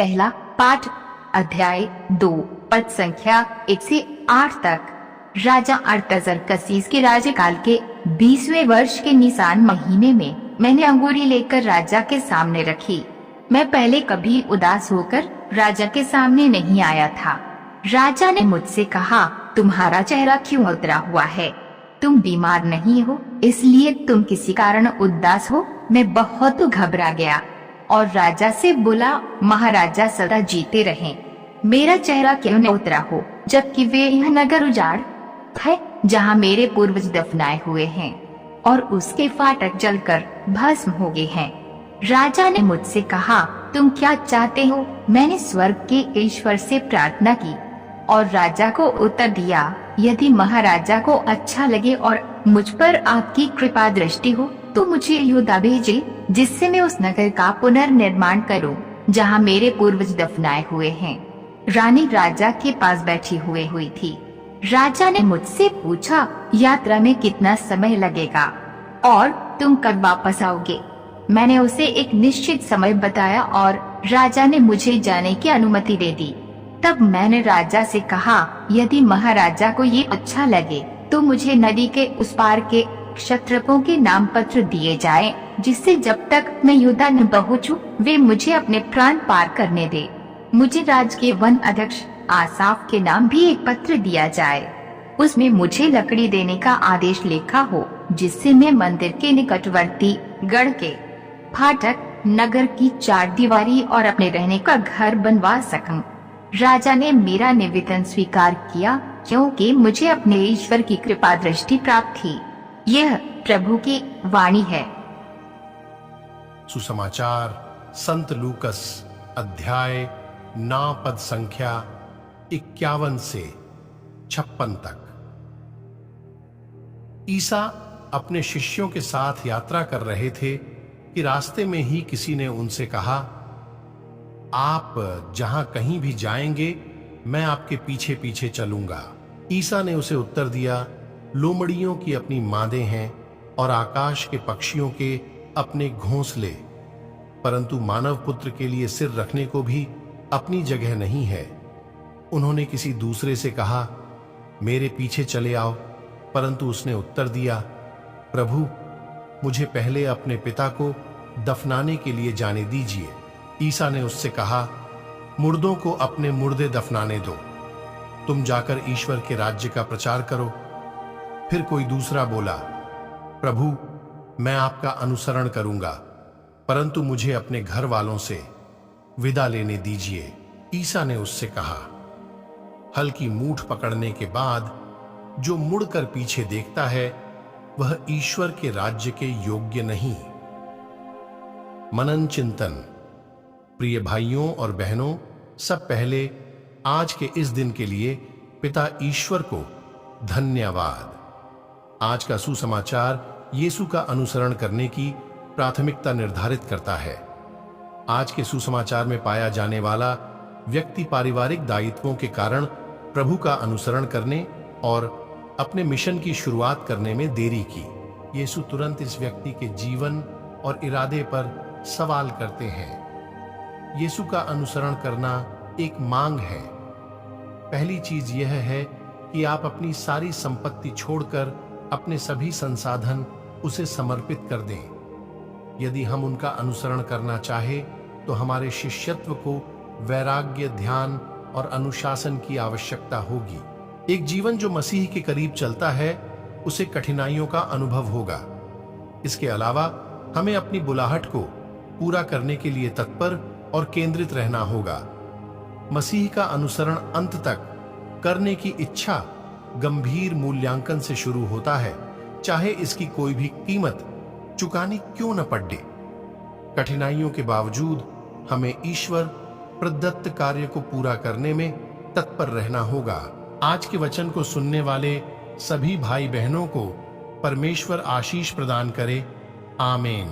पहला पाठ, अध्याय 2, पद संख्या 1 से 8 तक। राजा अरतजर्कसीस के राज्यकाल के 20वें वर्ष के निसान महीने में मैंने अंगूरी लेकर राजा के सामने रखी। मैं पहले कभी उदास होकर राजा के सामने नहीं आया था। राजा ने मुझसे कहा, तुम्हारा चेहरा क्यों उतरा हुआ है? तुम बीमार नहीं हो, इसलिए तुम किसी कारण उदास हो? मैं बहुत घबरा गया और राजा से बोला, महाराजा सदा जीते रहें। मेरा चेहरा क्यों न उतरा हो, जबकि वे यह नगर उजाड़ है जहाँ मेरे पूर्वज दफनाए हुए हैं और उसके फाटक जलकर भस्म हो गए हैं। राजा ने मुझसे कहा, तुम क्या चाहते हो? मैंने स्वर्ग के ईश्वर से प्रार्थना की और राजा को उत्तर दिया, यदि महाराजा को अच्छा लगे और मुझ पर आपकी कृपा दृष्टि हो तो मुझे यहूदा भेजे, जिससे मैं उस नगर का पुनर्निर्माण करूं जहां मेरे पूर्वज दफनाए हुए हैं। रानी राजा के पास बैठी हुई थी। राजा ने मुझसे पूछा, यात्रा में कितना समय लगेगा और तुम कब वापस आओगे? मैंने उसे एक निश्चित समय बताया और राजा ने मुझे जाने की अनुमति दे दी। तब मैंने राजा से कहा, यदि महाराजा को ये अच्छा लगे तो मुझे नदी के उस पार के क्षत्रपों के नाम पत्र दिए जाएं, जिससे जब तक मैं यहूदा न पहुंचूं वे मुझे अपने प्राण पार करने दे। मुझे राज के वन अध्यक्ष आसाफ के नाम भी एक पत्र दिया जाए। उसमें मुझे लकड़ी देने का आदेश लिखा हो, जिससे मैं मंदिर के निकटवर्ती गढ़ के फाटक, नगर की 4 दीवारी और अपने रहने का घर बनवा सकूं। राजा ने मेरा निवेदन स्वीकार किया, क्योंकि मुझे अपने ईश्वर की कृपा दृष्टि प्राप्त थी। यह प्रभु की वाणी है। सुसमाचार संत लूकस अध्याय 9 पद संख्या 51 से 56 तक। ईसा अपने शिष्यों के साथ यात्रा कर रहे थे कि रास्ते में ही किसी ने उनसे कहा, आप जहां कहीं भी जाएंगे मैं आपके पीछे पीछे चलूंगा। ईसा ने उसे उत्तर दिया, लोमड़ियों की अपनी मादें हैं और आकाश के पक्षियों के अपने घोंसले, परंतु मानव पुत्र के लिए सिर रखने को भी अपनी जगह नहीं है। उन्होंने किसी दूसरे से कहा, मेरे पीछे चले आओ, परंतु उसने उत्तर दिया, प्रभु मुझे पहले अपने पिता को दफनाने के लिए जाने दीजिए। ईसा ने उससे कहा, मुर्दों को अपने मुर्दे दफनाने दो, तुम जाकर ईश्वर के राज्य का प्रचार करो। फिर कोई दूसरा बोला, प्रभु मैं आपका अनुसरण करूंगा, परंतु मुझे अपने घर वालों से विदा लेने दीजिए। ईसा ने उससे कहा, हल्की मूठ पकड़ने के बाद जो मुड़कर पीछे देखता है वह ईश्वर के राज्य के योग्य नहीं। मनन चिंतन। प्रिय भाइयों और बहनों, सब पहले आज के इस दिन के लिए पिता ईश्वर को धन्यवाद। आज का सुसमाचार यीशु का अनुसरण करने की प्राथमिकता निर्धारित करता है। आज के सुसमाचार में पाया जाने वाला व्यक्ति पारिवारिक दायित्वों के कारण प्रभु का अनुसरण करने और अपने मिशन की शुरुआत करने में देरी की। यीशु तुरंत इस व्यक्ति के जीवन और इरादे पर सवाल करते हैं। यीशु का अनुसरण करना एक मांग है। पहली चीज यह है कि आप अपनी सारी संपत्ति छोड़कर अपने सभी संसाधन उसे समर्पित कर दें। यदि हम उनका अनुसरण करना चाहे तो हमारे शिष्यत्व को वैराग्य, ध्यान और अनुशासन की आवश्यकता होगी। एक जीवन जो मसीह के करीब चलता है उसे कठिनाइयों का अनुभव होगा। इसके अलावा हमें अपनी बुलाहट को पूरा करने के लिए तत्पर और केंद्रित रहना होगा। मसीह का अनुसरण अंत तक करने की इच्छा गंभीर मूल्यांकन से शुरू होता है, चाहे इसकी कोई भी कीमत चुकानी क्यों न पड़े। कठिनाइयों के बावजूद हमें ईश्वर प्रदत्त कार्य को पूरा करने में तत्पर रहना होगा। आज के वचन को सुनने वाले सभी भाई बहनों को परमेश्वर आशीष प्रदान करे। आमीन।